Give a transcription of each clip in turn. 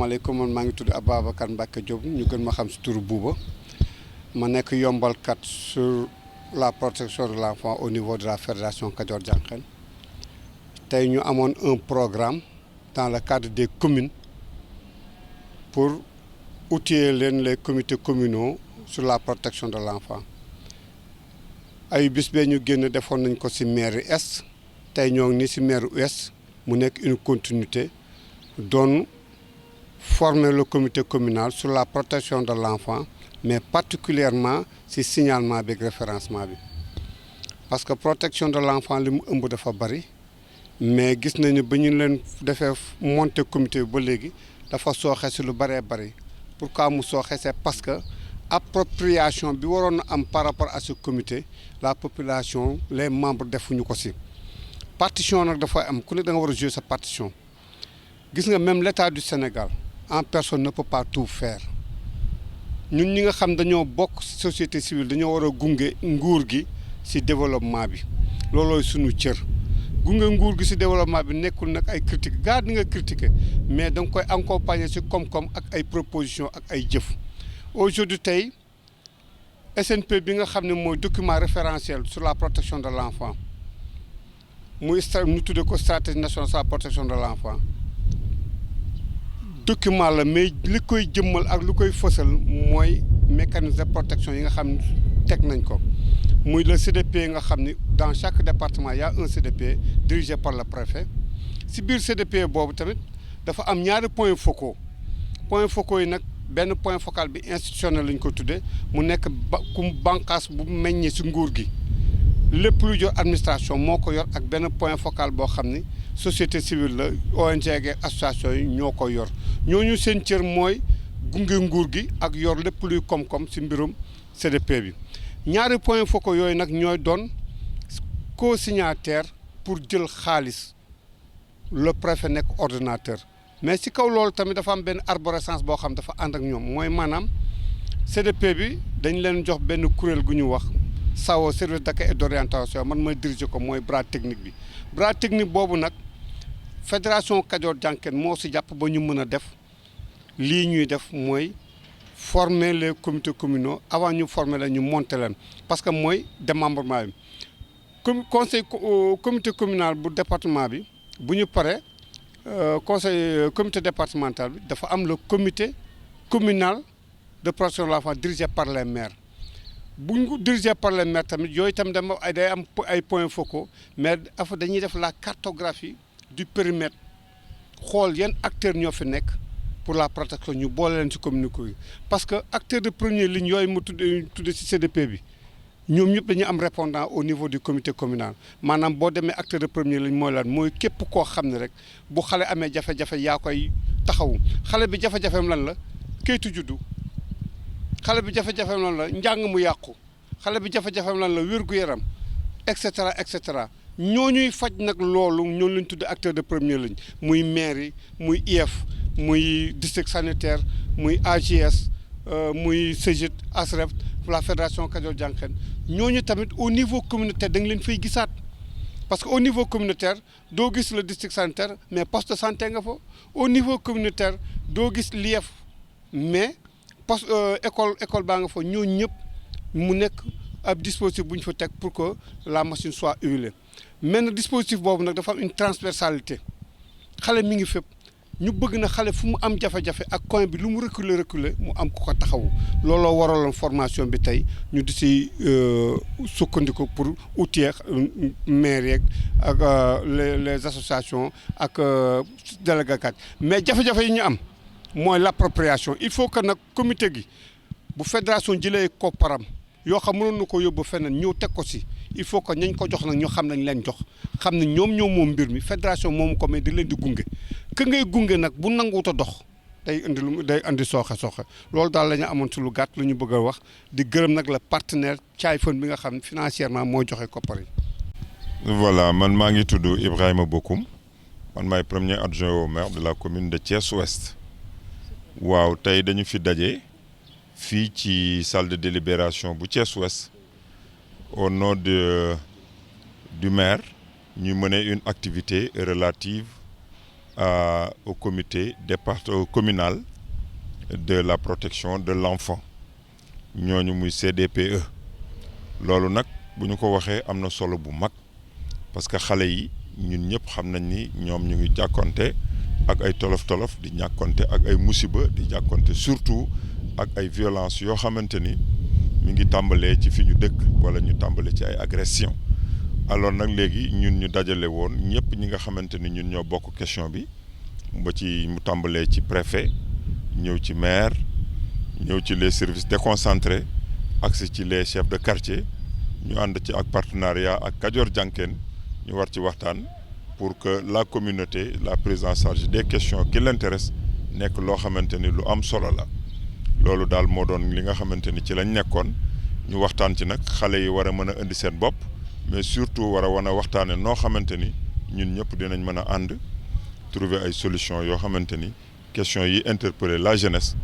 asalaamaaleykum man maa ngi tudd Ababacar Mbacke Diop ñu gën ma xam si turu Bouba ma nekk yombalkat sur la protection de l'enfant au niveau de la fédération Kajoor Jànqeen tey ñu amoon un programme dans le cadre des communes pour outiller leen les comités communaux sur la protection de l'enfant ay bis bee ñu génn defoon nañ ko si mairie est tey ñoo ngi nii si mairie ouest mu nekk une continuité doon former le comité communal sur la protection de l'enfant mais particulièrement si signalement bi ak référencement bi parce que protection de l'enfant li mu ëmb dafa bari mais gis nañu ba ñu leen defee monter comité bi ba léegi dafa sooxe si lu bëree bëri pourquoi mu sooxe c'est parce que appropriation bi waroon na am par rapport à ce comité la population les membres defuñu ko si partition nag dafay am ku ne da nga war a jouer sa partition gis nga même l'État du Sénégal en personne ne peut pas tout faire ñun ñi nga xam dañoo bokk société civile dañoo war a gunge nguur gi ci développement bi loolooy suñu cër gunge nguur gi ci développement bi nekkul nag ay critique gaa di nga critiquer mais da nga koy accompagner ci koom-koom ak ay proposition ak ay jëf aujourd'hui tey SNP bi nga xam ne mooy document référentiel sur la protection de l'enfant muy ñu tuddee ko stratégie nationale sur la protection de l'enfant document la mais li koy jëmmal ak lu koy fësal mooy mécanisme de protection yi nga xam teg nañ ko muy le CDP nga xam ni dans chaque département il y a un CDP dirigé par le préfet si biir CDP boobu tamit dafa am ñaari points focaux yi nag benn point focal bi institutionnel lañ ko tuddee mu nekk bànqaas bu meññee si nguur gi lépp lu jor administration moo ko yor ak benn point focal boo xam ni société civile la ONG ak association yi ñoo ko yor ñooñu seen cër mooy gunge nguur gi ak yor lépp luy koom-koom ci mbirum CDP bi ñaari points focaux yooyu nag ñooy doon co-signataire pour jël xaalis le préfet nekk ordonnateur mais ci kaw loolu tamit dafa am benn arborescence boo xam dafa ànd ak ñoom mooy maanaam CDP bi dañ leen jox benn kuréel gu ñu wax SAO service d'accueil et d'orientation man mooy diriger ko mooy bras technique bi bras technique boobu nag fédération Kajoor Jànqeen moo si jàpp ba ñu mën a def lii ñuy def mooy former les comités communaux avant ñu former la ñu monter leen parce que mooy démembrement bi comité communal bu département bi bu ñu paree comité départemental bi dafa am le comité communal de protection de l'enfant dirigé par les maires bu ñu dirigé par les maires tamit yooyu tamit dama day am ay points focaux mais dafa dañuy def la cartographie du périmètre xool yan acteurs ñoo fi nekk pour la protection ñu boole leen ci communiqué yi parce que acteurs de première ligne yooyu mu tudde ci CDP bi ñoom ñëpp dañu am répondant au niveau du comité communal maanaam boo demee acteur de première ligne mooy lan mooy képp koo xam ne rek bu xale amee jafe-jafe yaa koy taxawu xale bi jafe-jafeem lan la kayitu juddu xale bi jafe-jafeem lan la njàng mu yàqu xale bi jafe-jafeem lan la wér-gu-yaram et cetera ñooñuy faj nag loolu ñoo lañ tudd acteur de première ligne muy maire yi muy IEF muy district sanitaire muy AGS muy CEGID ASREF la fédération Kajoor Jànqeen ñooñu tamit au niveau communautaire da nga leen fay gisaat parce que au niveau communautaire doo gis le district sanitaire mais poste de santé nga fa au niveau communautaire doo gis l'IEF mais poste école baa nga fa ñooñu ñëpp mu nekk ab dispositif bu ñu fa teg pour que la machine soit huilée mais nag dispositif boobu nag dafa am une transversalité xale mi ngi fépp ñu bëgg na xale fu mu am jafe-jafe ak coin bi lu mu reculer mu am ku ko taxawu looloo waraloon formation bi tey ñu di si sukkandiku pour outiller maire yeeg ak les associations ak délégués mais jafe-jafe yi ñu am mooy l'appropriation il faut que nag comité gi bu fédération jëlee kopparam yoo xam mënoon na ko yóbbu feneen ñëw teg ko si il faut que ñañ ko jox nag ñu xam nañ leen jox xam ne ñoom moom mbir mi fédération moomu ko mais di leen di gunge que ngay gunge nag bu nanguwut a dox day indi sooxe loolu daal la ñu amoon ci lu gàtt lu ñu bëgg a wax di gërëm nag la partenaire Thiaye Fone bi nga xam ne financièrement moo joxe koppar yi. voilà man maa ngi tudd Ibrahima Bokoum man maay premier adjoint au maire de la commune de Thiès Ouest waaw tey dañu fi daje fii ci salle de délibération bu Thiès Ouest au nom du maire ñu mener une activité relative au comité communal de la protection de l'enfant ñooñu muy CDPE loolu nag bu ñu ko waxee am na solo bu mag parce que xale yi ñun ñëpp xam nañ ni ñoom ñu ngi jàkkonte ak ay tolof-tolof di ñàkkonte ak ay musiba di jàkkonte surtout ak ay violence yoo xamante ni mi ngi tàmbalee ci fi ñu dëkk wala ñu tàmbalee ci ay agression alors nag léegi ñun ñu dajale woon ñëpp ñi nga xamante ni ñun ñoo bokk question bi ba ci mu tàmbalee ci préfet ñëw ci maire ñëw ci les services déconcentrés ak ci les chefs de quartier ñu ànd ci ak partenariat ak Kajoor Jànkeen ñu war ci waxtaan pour que la communauté la prise en charge des questions qui l'intéressent nekk loo xamante ni lu am solo la loolu daal moo doon li nga xamante ni ci lañ nekkoon ñu waxtaan ci nag xale yi war a mën a indi seen bopp mais surtout war a wan a waxtaane noo xamante ni ñun ñëpp dinañ mën a ànd trouver ay solutions yoo xamante ni questions yi interpeller la jeunesse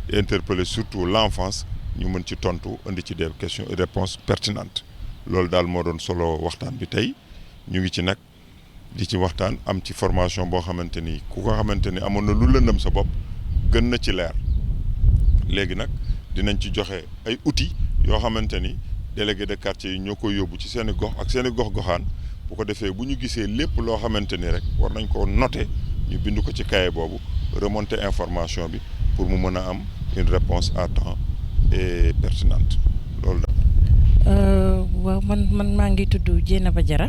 et interpeller surtout l'enfance ñu mën ci tontu indi ci des questions et réponses pertinentes loolu daal moo doon solo waxtaan bi tey ñu ngi ci nag di ci waxtaan am ci formation boo xamante ni ku ko xamante ni amoon na lu lëndëm sa bopp gën na ci leer léegi nag dinañ ci joxe ay outils yoo xamante ni délégué de quartier yi ñoo koy yóbbu ci seen i gox ak seen i gox-goxaan bu ko defee bu ñu gisee lépp loo xamante ni rek war nañ ko noter ñu bind ko ci cahier boobu remonter information bi pour mu mën a am une réponse à temps et pertinente loolu la. waaw man maa ngi tudd Dieynaba Diarra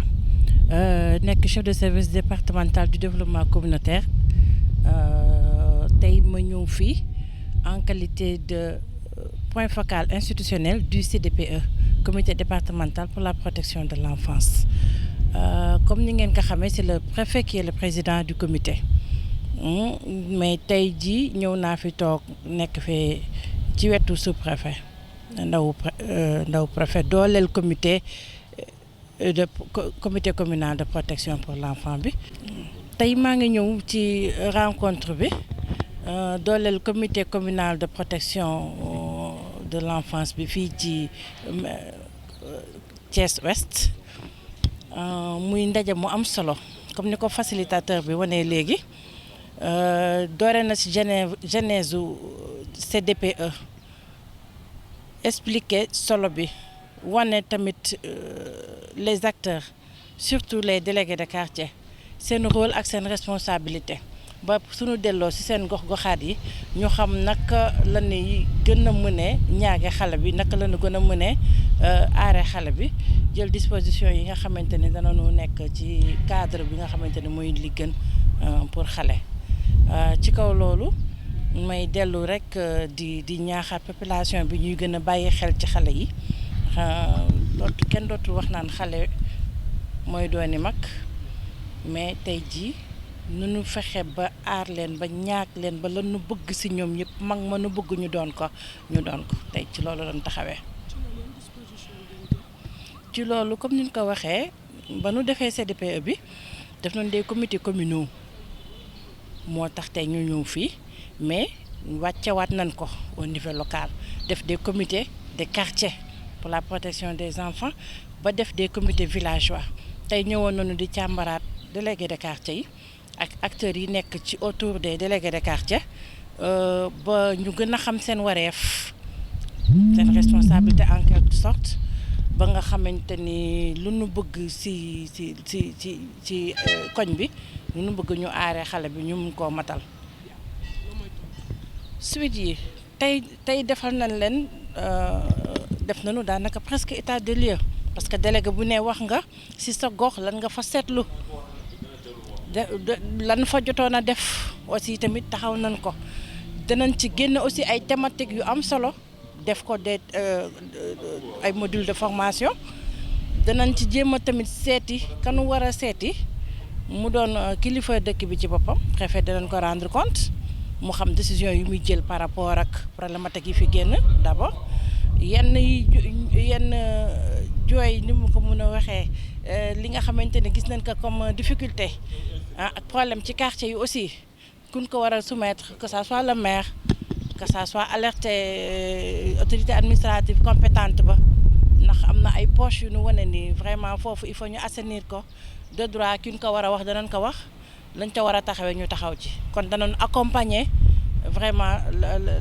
nekk chef de service départemental du développement communautaire tey ma ñëw fii en qualité de point focal institutionnel du CDPE comité départemental pour la protection de l'enfance comme ni ngeen ko xamee c'est le préfet qui est le président du comité mais tey jii ñëw naa fi toog nekk fee ci wetu sous-préfet ndaw préfet dooleel comité communal de protection pour l'enfant bi tey maa ngi ñëw ci rencontre bi dooleel comité communal de protection de l'enfance bi fii ci Thiès Ouest muy ndaje mu am solo comme ni ko facilitateur bi wane léegi doore na ci genèse u CDPE expliquer solo bi wane tamit les acteurs surtout les délégués de quartier seen rôle ak seen responsabilité ba suñu delloo ci seen gox-goxaat yi ñu xam naka la ñuy gën a mënee ñaage xale bi naka la ñu gën a mënee aare xale bi jël disposition yi nga xamante ne danañu nekk ci cadre bi nga xamante ne mooy li gën pour xale ci kaw loolu may dellu rek di ñaaxaat population bi ñuy gën a bàyyi xel ci xale yi kenn dootul wax naan xale mooy dooni mag mais tey jii nu ñu fexe ba aar leen ba ñaag leen ba la nu bëgg ci ñoom yëpp mag ma nu bëgg ñu doon ko tey ci loolu lañ taxawee. ci loolu comme ni ñu ko waxee ba nu defee CDPE bi def nañ des comités communaux moo tax tey ñu ñëw fii mais wàccewaat nañ ko au niveau local def des comités de quartier pour la protection des enfants ba def des comités villageois tey ñëwoon nañu di càmbaraat délégués de quartier yi ak acteurs yi nekk ci autour des délégués de quartier ba ñu gën a xam seen wareef seen responsabilité en quelque sorte ba nga xamante ni lu nu bëgg ci koñ bi lu nu bëgg ñu aaree xale bi ñu mun koo matal. suite yi tey defal nañ leen def nañu daanaka presque état des lieux parce que délégué bu ne wax nga ci sa gox lan nga fa seetlu lan fa jotoon a def aussi tamit taxaw nañ ko danañ ci génn aussi ay thématiques yu am solo def ko des ay modules de formation danañ ci jéem a tamit seeti kanu war a seeti mu doon kilifa dëkk bi ci boppam préfet danañ ko rendre compte mu xam décision yi muy jël par rapport ak problématique yi fi génn d'abord yenn jooy ni mu ko mën a waxee li nga xamante ne gis nañ ko comme difficulté ak problème ci quartier yi aussi kuñ ko war a soumettre que ça soit le maire que ça soit alerter autorité administrative compétente ba ndax am na ay poches yu nu wane ni vraiment foofu il faut ñu assainir ko de droit ki ñu ko war a wax danañ ko wax lañ ca war a taxawee ñu taxaw ci kon danañ accompagner vraiment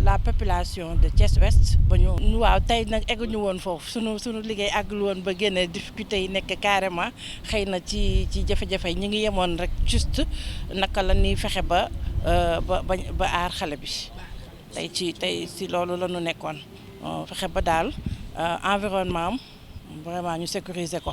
la population de Thiès Ouest ba ñu. waaw tey nag egguñu woon foofu sunu liggéey àggul woon ba génne difficulté yi nekk carrément xëy na ci jafe-jafe yi ñu ngi yemoon rek juste naka la ñuy fexe ba aar xale bi tey si loolu la ñu nekkoon fexe ba daal environnement am vraiment ñu sécuriser ko.